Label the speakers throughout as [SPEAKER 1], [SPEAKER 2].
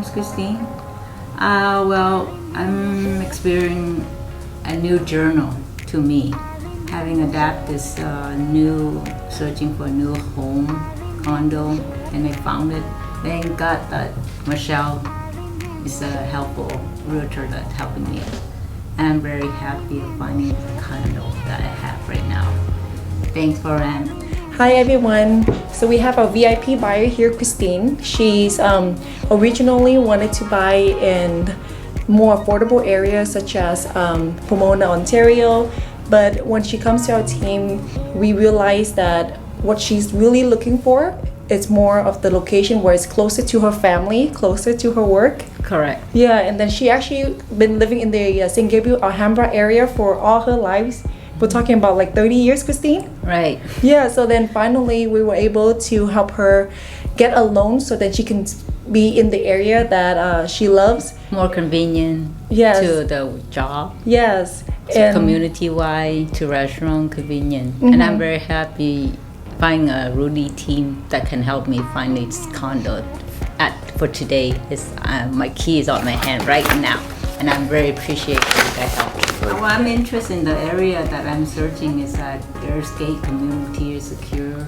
[SPEAKER 1] homes, Christine? Well, I'm experiencing a new journal to me. Having adapted this searching for a new home, condo, and I found it. Thank God that Michelle is a helpful realtor that's helping me. And I'm very happy of finding the condo that I have right now. Thanks for that.
[SPEAKER 2] Hi everyone. So we have a VIP buyer here, Christine. She's originally wanted to buy in more affordable areas such as Pomona, Ontario. But when she comes to our team, we realized that what she's really looking for is more of the location where it's closer to her family, closer to her work.
[SPEAKER 1] Correct.
[SPEAKER 2] Yeah, and then she actually been living in the St. Gabriel, Alhambra area for all her lives. We're talking about like 30 years, Christine?
[SPEAKER 1] Right.
[SPEAKER 2] Yeah, so then finally we were able to help her get a loan so that she can be in the area that she loves.
[SPEAKER 1] More convenient
[SPEAKER 2] Yes.
[SPEAKER 1] to the job,
[SPEAKER 2] Yes.
[SPEAKER 1] to community-wide, to restaurant, convenient. And I'm very happy finding a Rudy team that can help me find this condo for today. My key is on my hand right now, and I'm very appreciative of that help. Well, I'm interested in the area that I'm searching is that there's gate community is secure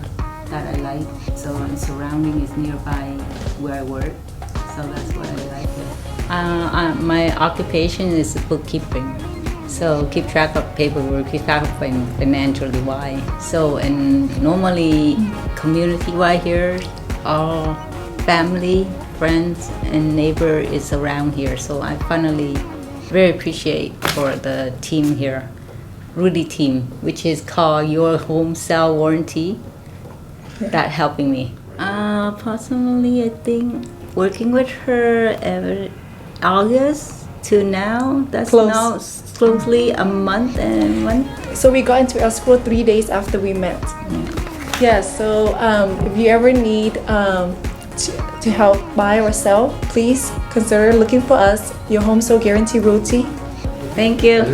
[SPEAKER 1] that I like. So the surrounding is nearby where I work. So that's what I like it. My occupation is bookkeeping. So keep track of paperwork, keep track of financially wise. So and normally community-wide here, all family, friends, and neighbor is around here. So I finally very appreciate for the team here, Rudy team, which is called Your Home Sale Warranty, that helping me. Personally, I think working with her every August to now, that's now closely a month and a month.
[SPEAKER 2] So we got into escrow 3 days after we met. Yeah, so if you ever need to help buy or sell, please consider looking for us, Your Home Sale Guarantee Realty.
[SPEAKER 1] Thank you.